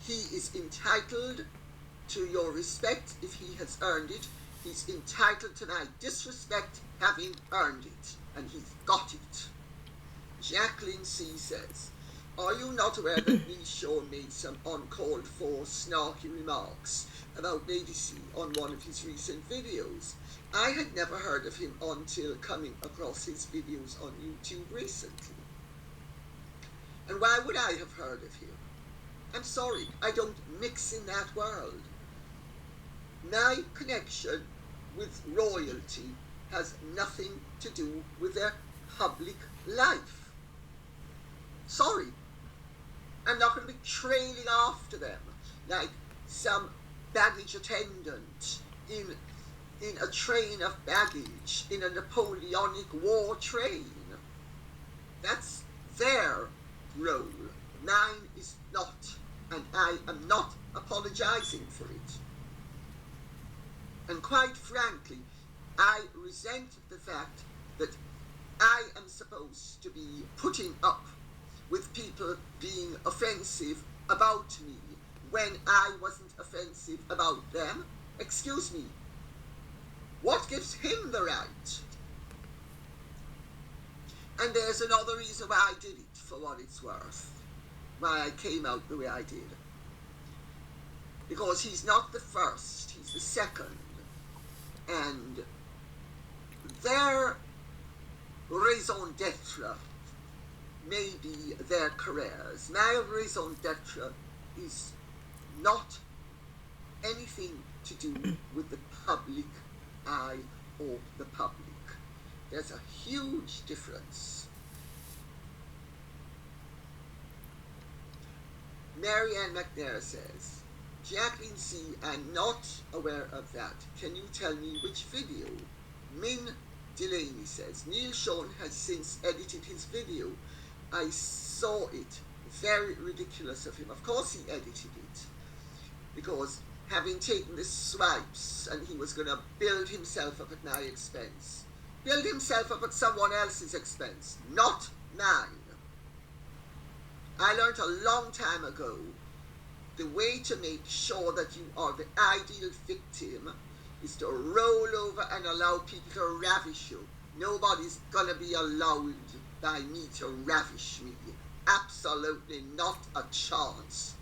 He is entitled to your respect if he has earned it. He's entitled to my disrespect having earned it, and he's got it. Jacqueline C. says, are you not aware that Neil Sean made some uncalled for snarky remarks about Lady C on one of his recent videos? I had never heard of him until coming across his videos on YouTube recently. And why would I have heard of him? I'm sorry, I don't mix in that world. My connection with royalty has nothing to do with their public life. Sorry. I'm not going to be trailing after them like some baggage attendant in a train of baggage in a Napoleonic war train. That's their role. Mine is not, and I am not apologizing for it. And quite frankly, I resent the fact that I am supposed to be putting up with people being offensive about me when I wasn't offensive about them. Excuse me. What gives him the right? And there's another reason why I did it, for what it's worth. Why I came out the way I did. Because he's not the first, he's the second. And their raison d'etre may be their careers. My raison d'etre is not anything to do with the public eye or the public. There's a huge difference. Marianne McNair says, Jacqueline C., I'm not aware of that. Can you tell me which video? Min Delaney says, Neil Sean has since edited his video. I saw it. Very ridiculous of him. Of course he edited it. Because having taken the swipes and he was going to build himself up at my expense. Build himself up at someone else's expense, not mine. I learned a long time ago the way to make sure that you are the ideal victim is to roll over and allow people to ravish you. Nobody's gonna be allowed by me to ravish me. Absolutely not a chance.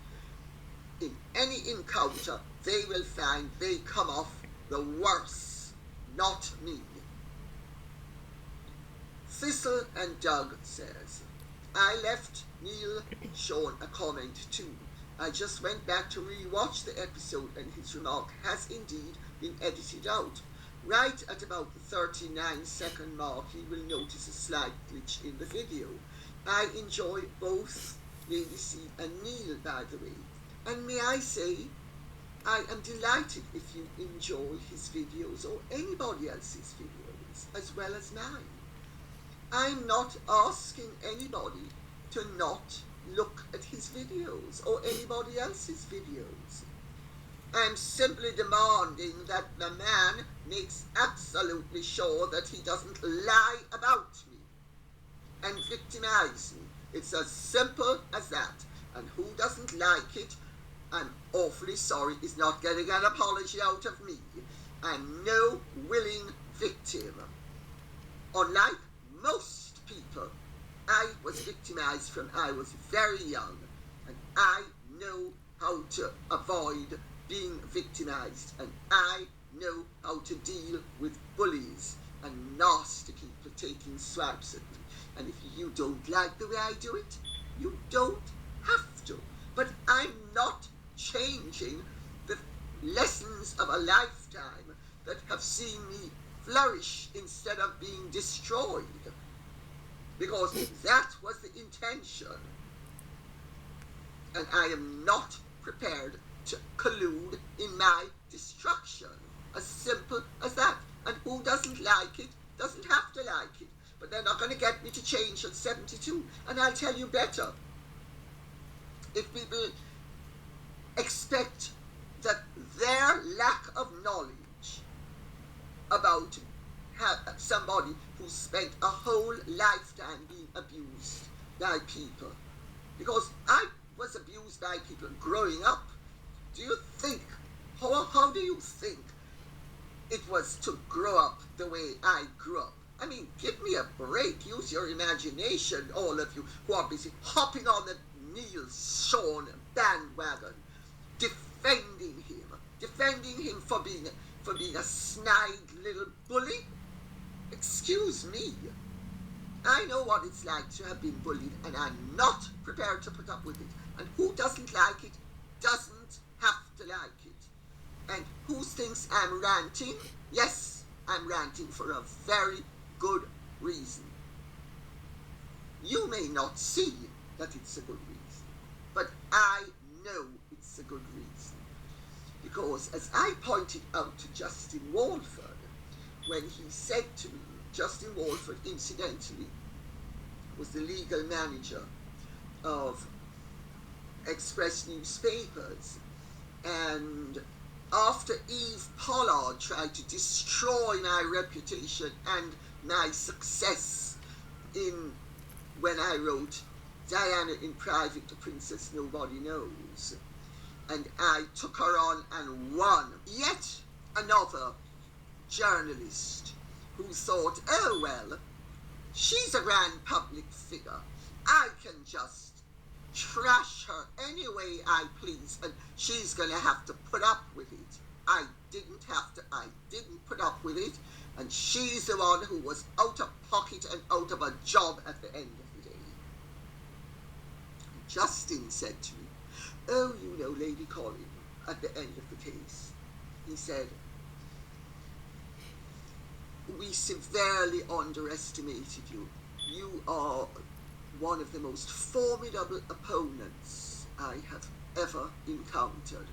In any encounter, they will find they come off the worse, not me. Thistle and Doug says, I left Neil Sean a comment too. I just went back to re-watch the episode and his remark has indeed been edited out. Right at about the 39-second mark, you will notice a slight glitch in the video. I enjoy both Lady C and Neil, by the way. And may I say, I am delighted if you enjoy his videos or anybody else's videos, as well as mine. I'm not asking anybody to not look at his videos or anybody else's videos. I'm simply demanding that the man makes absolutely sure that he doesn't lie about me and victimize me. It's as simple as that. And who doesn't like it, I'm awfully sorry, is not getting an apology out of me. I'm no willing victim. Unlike most people, I was victimized from I was very young, and I know how to avoid being victimized, and I know how to deal with bullies and nasty people taking swipes at me. And if you don't like the way I do it, you don't have to. But I'm not changing the lessons of a lifetime that have seen me flourish instead of being destroyed. Because that was the intention. And I am not prepared to collude in my destruction. As simple as that. And who doesn't like it doesn't have to like it. But they're not going to get me to change at 72. And I'll tell you better. If people expect that their lack of knowledge about somebody who spent a whole lifetime being abused by people, because I was abused by people growing up. Do you think, how do you think it was to grow up the way I grew up? I mean, give me a break. Use your imagination, all of you who are busy hopping on the Neil Sean bandwagon, defending him for being a snide little bully. Excuse me. I know what it's like to have been bullied, and I'm not prepared to put up with it. And who doesn't like it doesn't have to like it. And who thinks I'm ranting? Yes, I'm ranting for a very good reason. You may not see that it's a good reason, but I know it's a good reason. Because as I pointed out to Justin Walford, when he said to me, Justin Walford, incidentally, was the legal manager of Express newspapers, and after Eve Pollard tried to destroy my reputation and my success when I wrote Diana in Private, the Princess Nobody Knows, and I took her on and won. Yet another journalist who thought, oh well, she's a grand public figure, I can just trash her any way I please, and she's going to have to put up with it. I didn't put up with it, and she's the one who was out of pocket and out of a job at the end of the day. Justin said to me, oh, you know, Lady Colin, at the end of the case, he said, we severely underestimated you. You are one of the most formidable opponents I have ever encountered.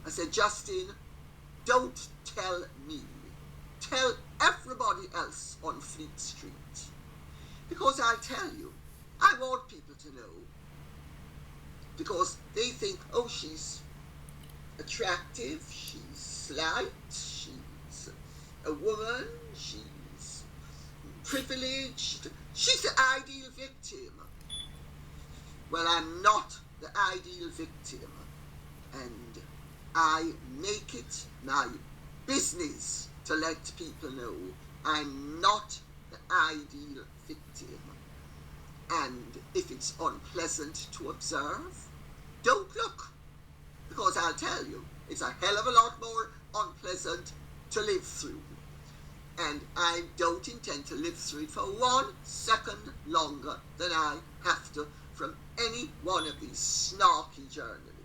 I said, Justin, don't tell me. Tell everybody else on Fleet Street. Because I tell you, I want people to know. Because they think, oh, she's attractive, she's slight, she's a woman, she's privileged, she's the ideal victim. Well, I'm not the ideal victim, and I make it my business to let people know I'm not the ideal victim. And if it's unpleasant to observe, don't look, because I'll tell you, it's a hell of a lot more unpleasant to live through. And I don't intend to live through it for 1 second longer than I have to from any one of these snarky journalists.